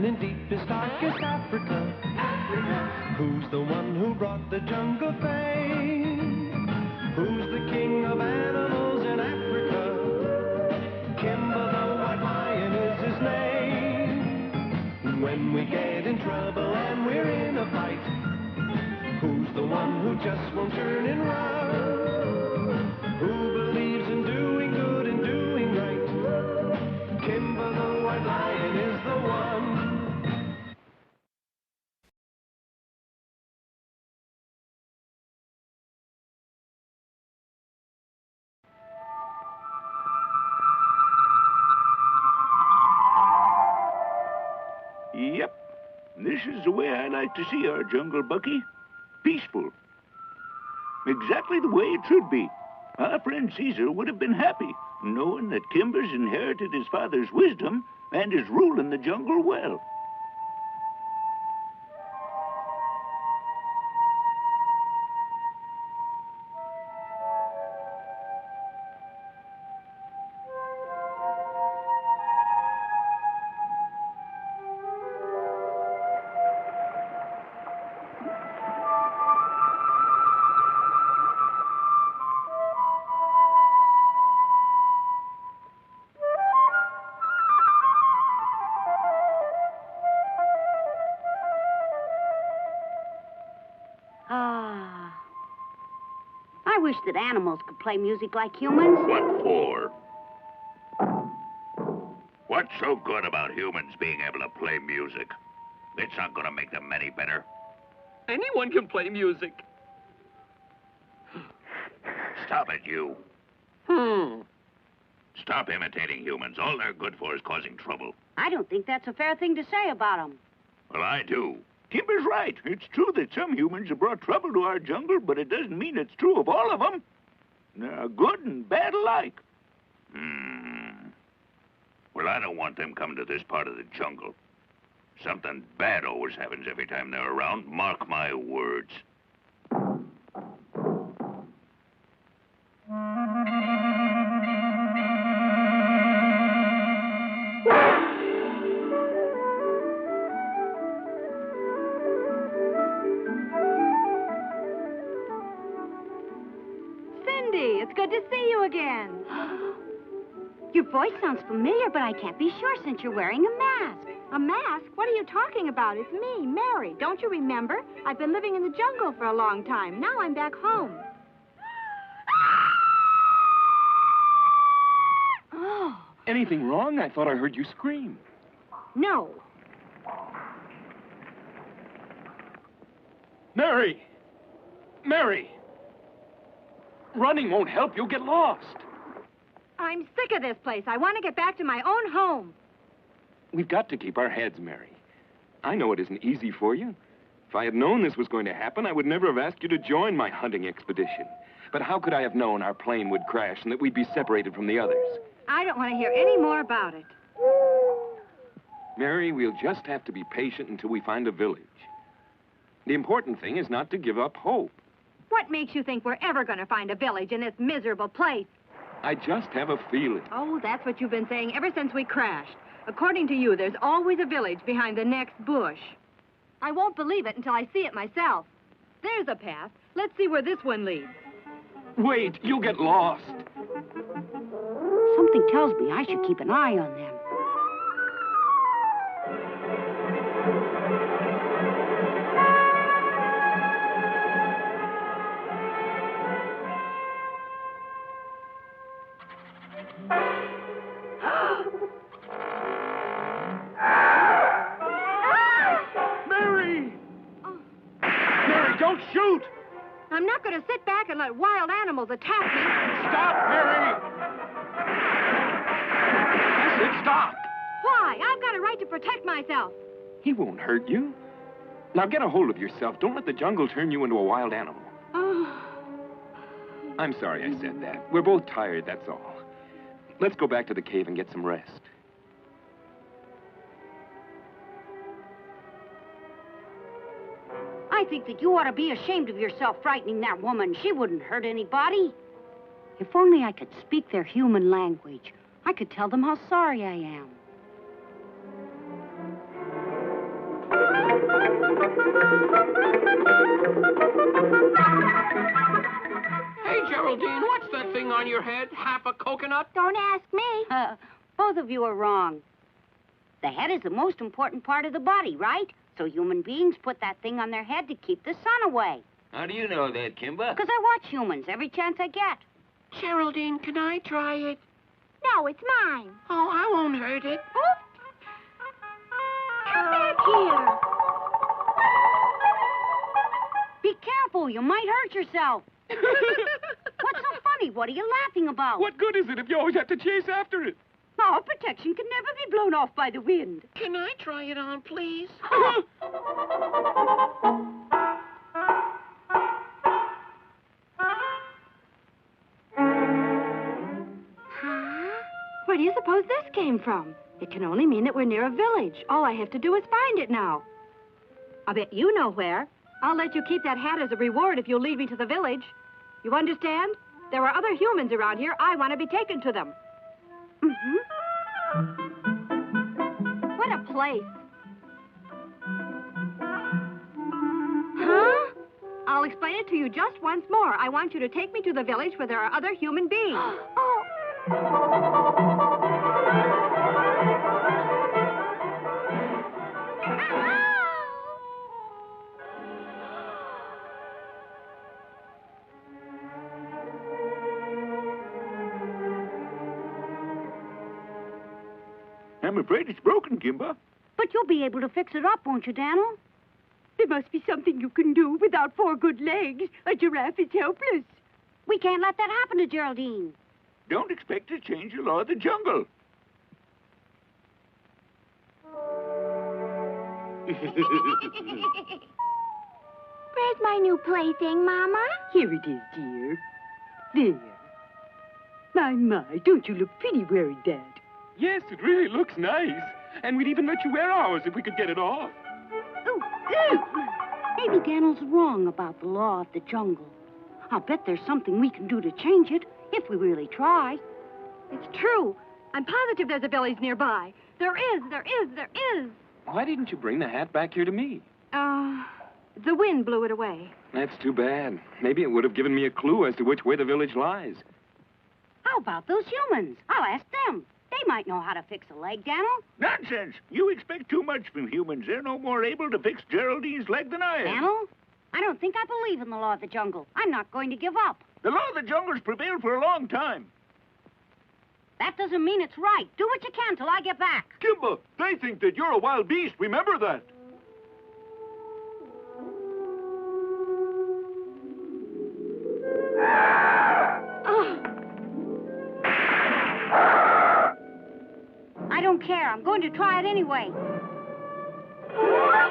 man in deepest, darkest Africa? Who's the one who brought the jungle fame? Who's the king of animals in Africa? Kimba the white lion is his name. When we get in trouble and we're in a fight, who's the one who just won't turn and run? Who believes in doing good and doing right? Kimba the white lion is the one. Yep. This is the way I like to see our jungle, Bucky. Peaceful. Exactly the way it should be. Our friend Caesar would have been happy, knowing that Kimba's inherited his father's wisdom and is ruling the jungle well. I wish that animals could play music like humans. What for? What's so good about humans being able to play music? It's not going to make them any better. Anyone can play music. Stop it, you. Stop imitating humans. All they're good for is causing trouble. I don't think that's a fair thing to say about them. Well, I do. Kimber's right. It's true that some humans have brought trouble to our jungle, but it doesn't mean it's true of all of them. They're good and bad alike. Well, I don't want them coming to this part of the jungle. Something bad always happens every time they're around. Mark my words. It's good to see you again. Your voice sounds familiar, but I can't be sure since you're wearing a mask. A mask? What are you talking about? It's me, Mary. Don't you remember? I've been living in the jungle for a long time. Now I'm back home. Oh. Anything wrong? I thought I heard you scream. No. Mary! Mary! Running won't help. You'll get lost. I'm sick of this place. I want to get back to my own home. We've got to keep our heads, Mary. I know it isn't easy for you. If I had known this was going to happen, I would never have asked you to join my hunting expedition. But how could I have known our plane would crash and that we'd be separated from the others? I don't want to hear any more about it. Mary, we'll just have to be patient until we find a village. The important thing is not to give up hope. What makes you think we're ever going to find a village in this miserable place? I just have a feeling. Oh, that's what you've been saying ever since we crashed. According to you, there's always a village behind the next bush. I won't believe it until I see it myself. There's a path. Let's see where this one leads. Wait, you'll get lost. Something tells me I should keep an eye on them. Mary! Mary, don't shoot! I'm not going to sit back and let wild animals attack me. Stop, Mary! I said stop! Why? I've got a right to protect myself. He won't hurt you. Now get a hold of yourself. Don't let the jungle turn you into a wild animal. Oh. I'm sorry I said that. We're both tired, that's all. Let's go back to the cave and get some rest. I think that you ought to be ashamed of yourself frightening that woman. She wouldn't hurt anybody. If only I could speak their human language, I could tell them how sorry I am. Hey, Geraldine, what's that thing on your head? Half a coconut? Don't ask me. Both of you are wrong. The head is the most important part of the body, right? So human beings put that thing on their head to keep the sun away. How do you know that, Kimba? Because I watch humans every chance I get. Geraldine, can I try it? No, it's mine. Oh, I won't hurt it. Come back here. Be careful, you might hurt yourself. What's so funny? What are you laughing about? What good is it if you always have to chase after it? Our protection can never be blown off by the wind. Can I try it on, please? Where do you suppose this came from? It can only mean that we're near a village. All I have to do is find it now. I bet you know where. I'll let you keep that hat as a reward if you'll lead me to the village. You understand? There are other humans around here. I want to be taken to them. What a place. Huh? I'll explain it to you just once more. I want you to take me to the village where there are other human beings. I'm afraid it's broken, Kimba. But you'll be able to fix it up, won't you, Daniel? There must be something you can do. Without 4 good legs, a giraffe is helpless. We can't let that happen to Geraldine. Don't expect to change the law of the jungle. Where's my new plaything, Mama? Here it is, dear. There. My, don't you look pretty wearing that? Yes, it really looks nice. And we'd even let you wear ours if we could get it off. Maybe Daniel's wrong about the law of the jungle. I'll bet there's something we can do to change it, if we really try. It's true. I'm positive there's a village nearby. There is. Why didn't you bring the hat back here to me? The wind blew it away. That's too bad. Maybe it would have given me a clue as to which way the village lies. How about those humans? I'll ask them. They might know how to fix a leg, Daniel. Nonsense. You expect too much from humans. They're no more able to fix Geraldine's leg than I am. Daniel, I don't think I believe in the law of the jungle. I'm not going to give up. The law of the jungle's prevailed for a long time. That doesn't mean it's right. Do what you can till I get back. Kimba, they think that you're a wild beast. Remember that. I don't care. I'm going to try it anyway.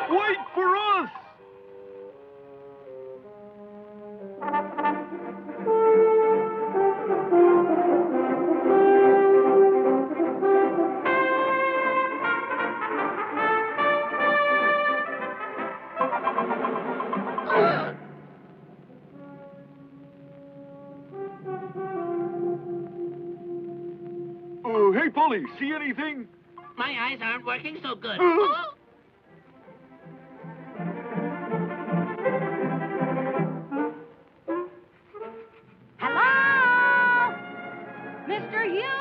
Wait for us! Hey, Polly, see anything? My eyes aren't working so good. Hello? Mr. Human!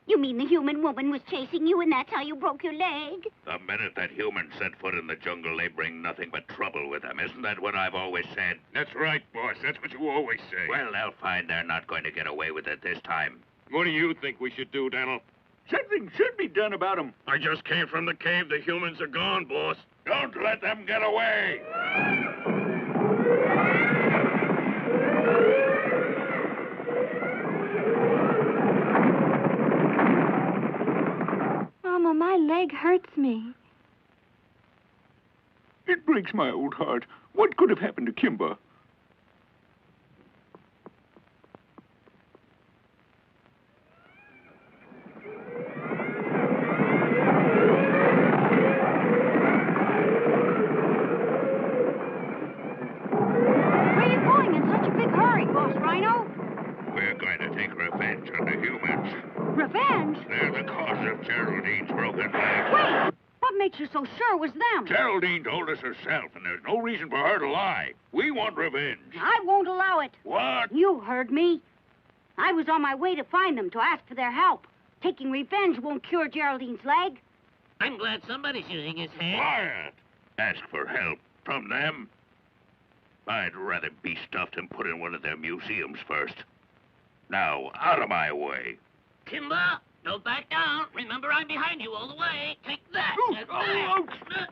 You mean the human woman was chasing you and that's how you broke your leg? The minute that humans set foot in the jungle, they bring nothing but trouble with them. Isn't that what I've always said? That's right, boss. That's what you always say. Well, they'll find they're not going to get away with it this time. What do you think we should do, Daniel? Something should be done about them. I just came from the cave. The humans are gone, boss. Don't let them get away. Mama, my leg hurts me. It breaks my old heart. What could have happened to Kimba? Where are you going in such a big hurry, Boss Rhino? We're going to take revenge on the humans. Revenge? They're the cause of Geraldine's broken leg. Wait! makes you so sure it was them? Geraldine told us herself, and there's no reason for her to lie. We want revenge. I won't allow it. What? You heard me. I was on my way to find them to ask for their help. Taking revenge won't cure Geraldine's leg. I'm glad somebody's using his head. Quiet. Ask for help from them. I'd rather be stuffed and put in one of their museums first. Now, out of my way. Kimba, don't back down. Remember, I'm behind you all the way. Take that. Ooh, That's oh, that.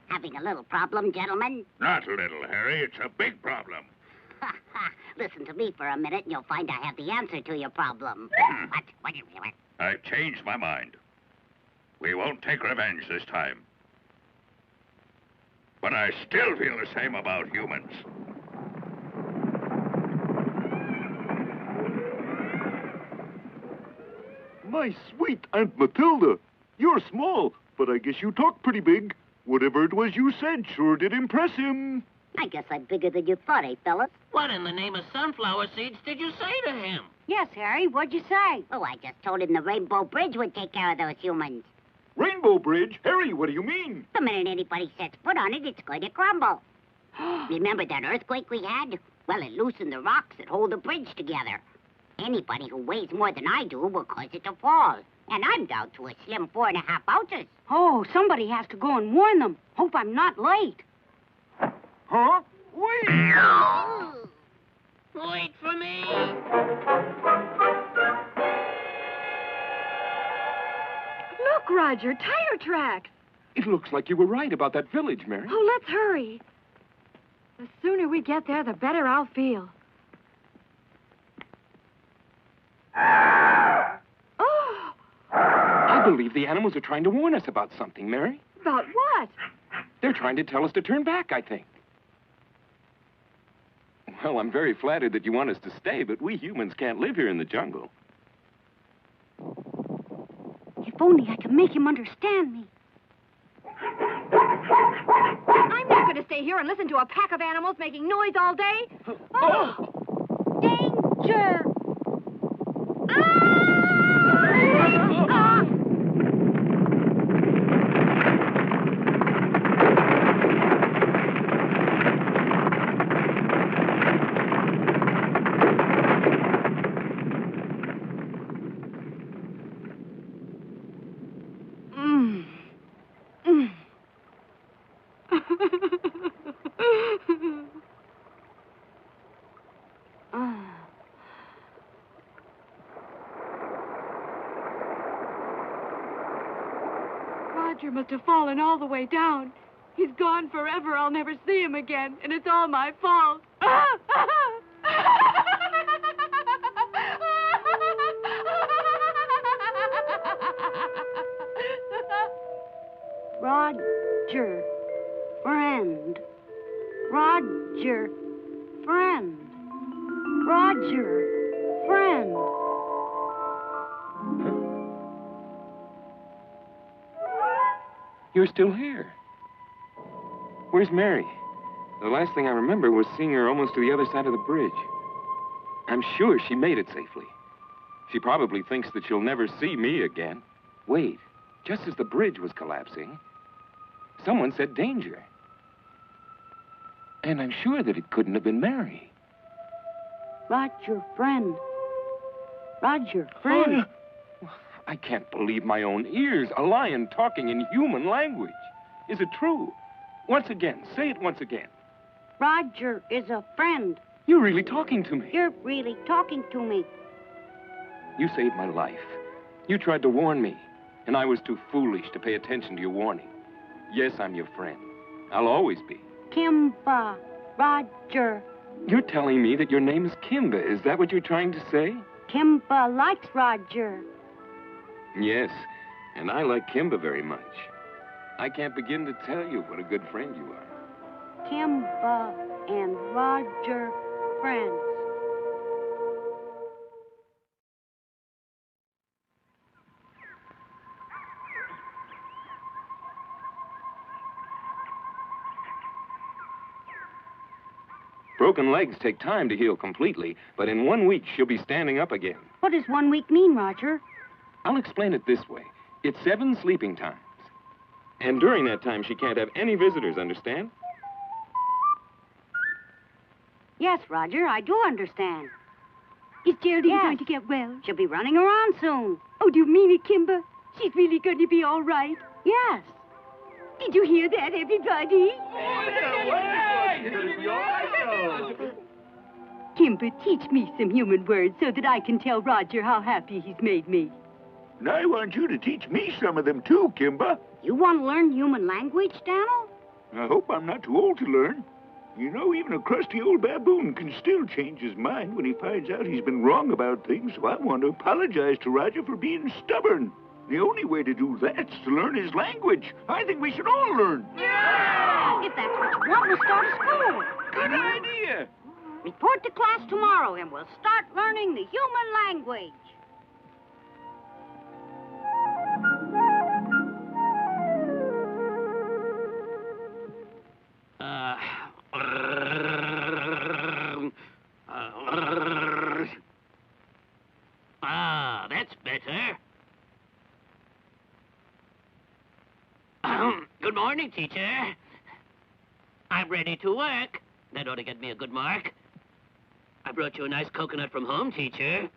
Having a little problem, gentlemen? Not little, Harry. It's a big problem. Listen to me for a minute and you'll find I have the answer to your problem. What? I've changed my mind. We won't take revenge this time. But I still feel the same about humans. My sweet Aunt Matilda, you're small, but I guess you talk pretty big. Whatever it was you said sure did impress him. I guess I'm bigger than you thought, eh, fellas? What in the name of sunflower seeds did you say to him? Yes, Harry, what'd you say? Oh, I just told him the Rainbow Bridge would take care of those humans. Rainbow Bridge? Harry, what do you mean? The minute anybody sets foot on it, it's going to crumble. Remember that earthquake we had? Well, it loosened the rocks that hold the bridge together. Anybody who weighs more than I do will cause it to fall. And I'm down to a slim 4.5 ounces. Oh, somebody has to go and warn them. Hope I'm not late. Huh? Wait! Wait for me. Look, Roger, tire tracks. It looks like you were right about that village, Mary. Oh, let's hurry. The sooner we get there, the better I'll feel. Oh! I believe the animals are trying to warn us about something, Mary. About what? They're trying to tell us to turn back, I think. Well, I'm very flattered that you want us to stay, but we humans can't live here in the jungle. If only I could make him understand me. I'm not going to stay here and listen to a pack of animals making noise all day. Oh! Danger! Roger must have fallen all the way down. He's gone forever. I'll never see him again, and it's all my fault. Roger, friend. Roger, friend. Roger, friend. You're still here. Where's Mary? The last thing I remember was seeing her almost to the other side of the bridge. I'm sure she made it safely. She probably thinks that she'll never see me again. Wait, just as the bridge was collapsing, someone said danger. And I'm sure that it couldn't have been Mary. Roger, friend. Roger, friend. I can't believe my own ears. A lion talking in human language. Is it true? Once again. Say it once again. Roger is a friend. You're really talking to me. You're really talking to me. You saved my life. You tried to warn me, and I was too foolish to pay attention to your warning. Yes, I'm your friend. I'll always be. Kimba, Roger. You're telling me that your name is Kimba. Is that what you're trying to say? Kimba likes Roger. Yes, and I like Kimba very much. I can't begin to tell you what a good friend you are. Kimba and Roger, friends. Broken legs take time to heal completely, but in 1 week she'll be standing up again. What does 1 week mean, Roger? I'll explain it this way. It's 7 sleeping times. And during that time, she can't have any visitors, understand? Yes, Roger, I do understand. Is Geraldine going to get well? She'll be running around soon. Oh, do you mean it, Kimba? She's really going to be all right? Yes. Did you hear that, everybody? Kimba, teach me some human words so that I can tell Roger how happy he's made me. And I want you to teach me some of them too, Kimba. You want to learn human language, Daniel? I hope I'm not too old to learn. You know, even a crusty old baboon can still change his mind when he finds out he's been wrong about things, so I want to apologize to Roger for being stubborn. The only way to do that's to learn his language. I think we should all learn. Yeah! If that's what you want, we'll start a school. Good idea. Report to class tomorrow, and we'll start learning the human language. That's better. Good morning, teacher. I'm ready to work. That ought to get me a good mark. I brought you a nice coconut from home, teacher.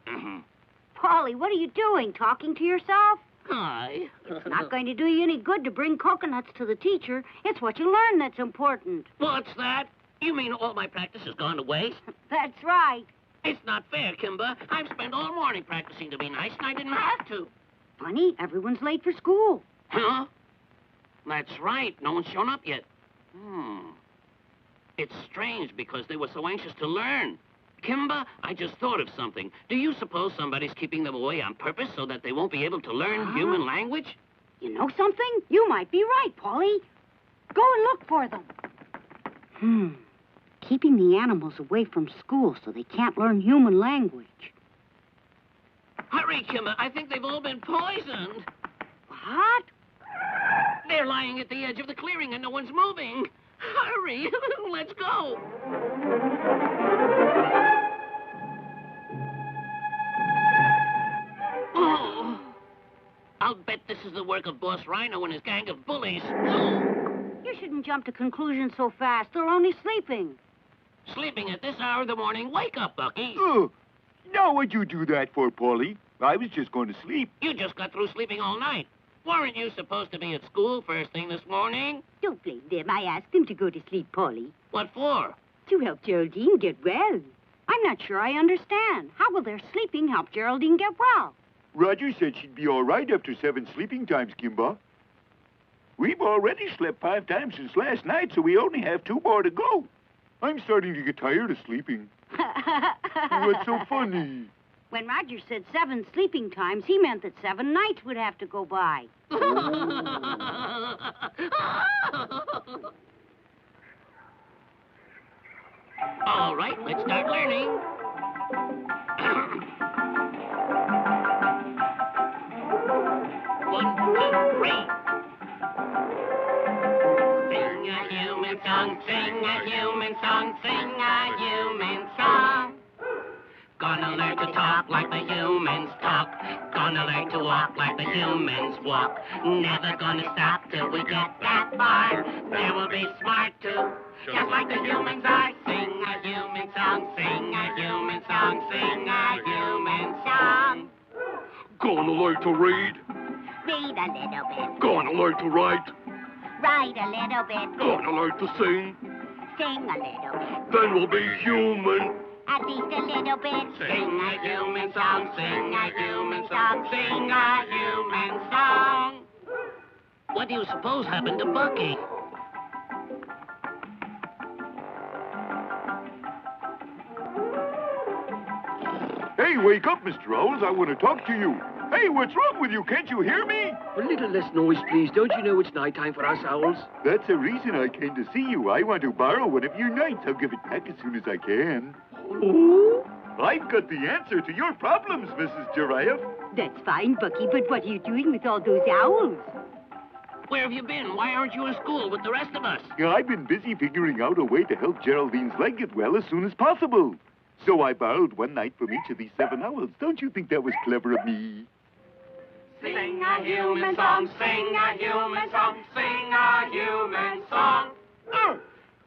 Polly, what are you doing? Talking to yourself? Hi. It's not going to do you any good to bring coconuts to the teacher. It's what you learn that's important. What's that? You mean all my practice has gone to waste? That's right. It's not fair, Kimba. I've spent all morning practicing to be nice, and I didn't have to. Funny, everyone's late for school. Huh? That's right. No one's shown up yet. It's strange because they were so anxious to learn. Kimba, I just thought of something. Do you suppose somebody's keeping them away on purpose so that they won't be able to learn human language? You know something? You might be right, Polly. Go and look for them. Keeping the animals away from school so they can't learn human language. Hurry, Kimba. I think they've all been poisoned. What? They're lying at the edge of the clearing and no one's moving. Hurry. Let's go. Oh. I'll bet this is the work of Boss Rhino and his gang of bullies. You shouldn't jump to conclusions so fast. They're only sleeping. Sleeping at this hour of the morning? Wake up, Bucky. Now what'd you do that for, Polly? I was just going to sleep. You just got through sleeping all night. Weren't you supposed to be at school first thing this morning? Don't blame them. I asked them to go to sleep, Polly. What for? To help Geraldine get well. I'm not sure I understand. How will their sleeping help Geraldine get well? Roger said she'd be all right after 7 sleeping times, Kimba. We've already slept 5 times since last night, so we only have 2 more to go. I'm starting to get tired of sleeping. What's so funny? When Roger said 7 sleeping times, he meant that 7 nights would have to go by. All right, let's start learning. 1, 2, 3. Sing a human song, sing a human song, sing a human song. Gonna learn to talk like the humans talk. Gonna learn to walk like the humans walk. Never gonna stop till we get that far. Then we'll be smart too, just like the humans are. Sing a human song, sing a human song, sing a human song. Gonna learn to read. Read a little bit. Gonna learn to write. Write a little bit. Gonna learn to sing. Sing a little bit. Then we'll be human. At least a little bit. Sing a human song, sing a human song, sing a human song. What do you suppose happened to Bucky? Hey, wake up, Mr. Owls. I want to talk to you. Hey, what's wrong with you? Can't you hear me? A little less noise, please. Don't you know it's nighttime for us owls? That's the reason I came to see you. I want to borrow one of your nights. I'll give it back as soon as I can. Oh? I've got the answer to your problems, Mrs. Giraffe. That's fine, Bucky, but what are you doing with all those owls? Where have you been? Why aren't you in school with the rest of us? Yeah, I've been busy figuring out a way to help Geraldine's leg get well as soon as possible. So I borrowed one night from each of these 7 owls. Don't you think that was clever of me? Sing a human song, sing a human song, sing a human song.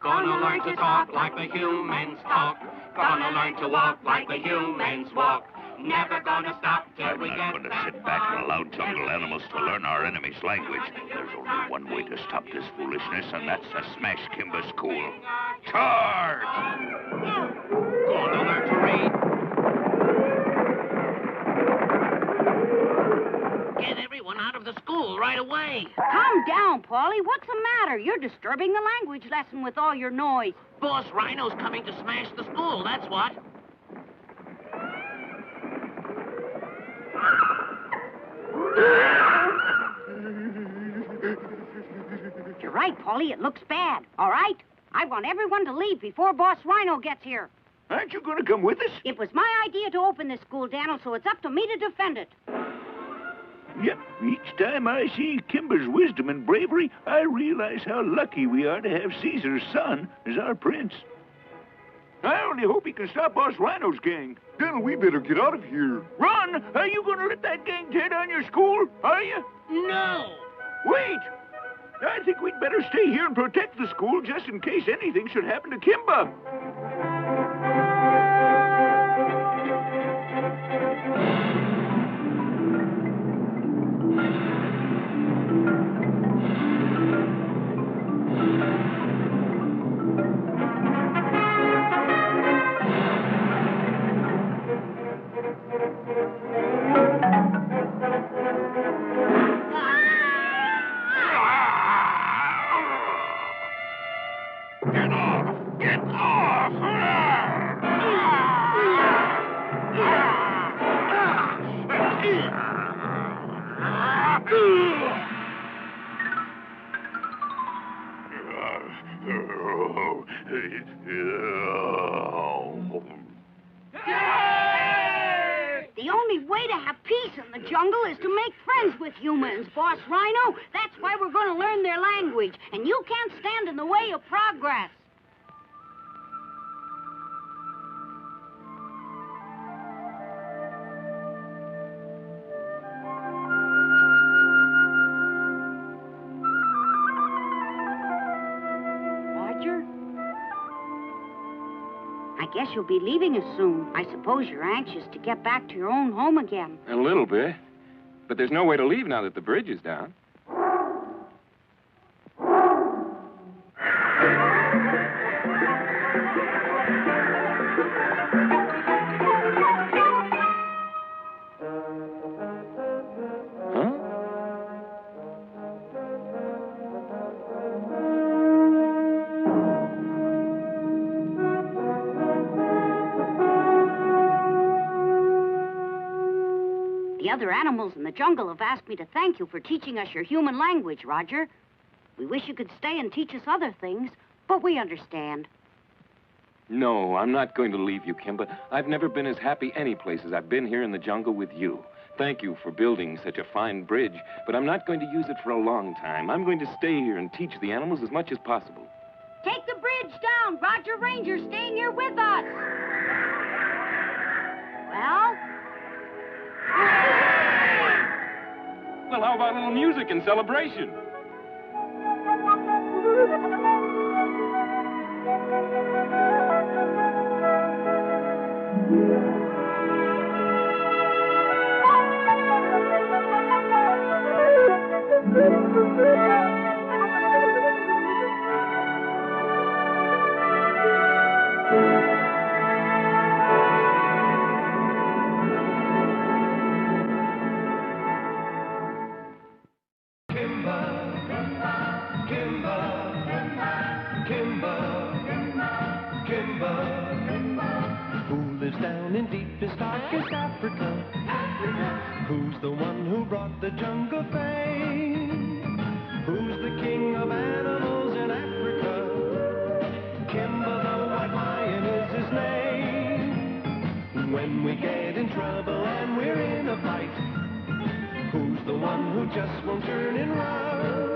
Gonna learn to talk like the humans talk. Gonna learn to walk like the humans walk. Never gonna stop till we get I'm not going to sit back and allow jungle animals to learn our enemy's language. There's only one way to stop this foolishness, and that's to smash Kimba School. Charge! Gonna learn to read. Get everyone out of the school right away. Calm down, Paulie. What's the matter? You're disturbing the language lesson with all your noise. Boss Rhino's coming to smash the school, that's what. You're right, Paulie. It looks bad. All right? I want everyone to leave before Boss Rhino gets here. Aren't you going to come with us? It was my idea to open this school, Daniel, so it's up to me to defend it. Yep, each time I see Kimba's wisdom and bravery, I realize how lucky we are to have Caesar's son as our prince. I only hope he can stop Boss Rhino's gang. Then we better get out of here. Ron, are you going to let that gang tear down your school? Are you? No! Wait! I think we'd better stay here and protect the school just in case anything should happen to Kimba. The only way to have peace in the jungle is to make friends with humans, Boss Rhino. That's why we're going to learn their language. And you can't stand in the way of progress. Roger? I guess you'll be leaving us soon. I suppose you're anxious to get back to your own home again. A little bit. But there's no way to leave now that the bridge is down. The other animals in the jungle have asked me to thank you for teaching us your human language, Roger. We wish you could stay and teach us other things, but we understand. No, I'm not going to leave you, Kimba. I've never been as happy any place as I've been here in the jungle with you. Thank you for building such a fine bridge, but I'm not going to use it for a long time. I'm going to stay here and teach the animals as much as possible. Take the bridge down. Roger Ranger's staying here with us. Well? Well, how about a little music and celebration? Who lives down in deepest, darkest Africa? Who's the one who brought the jungle fame? Who's the king of animals in Africa? Kimba the white lion is his name. When we get in trouble and we're in a fight, who's the one who just won't turn and run?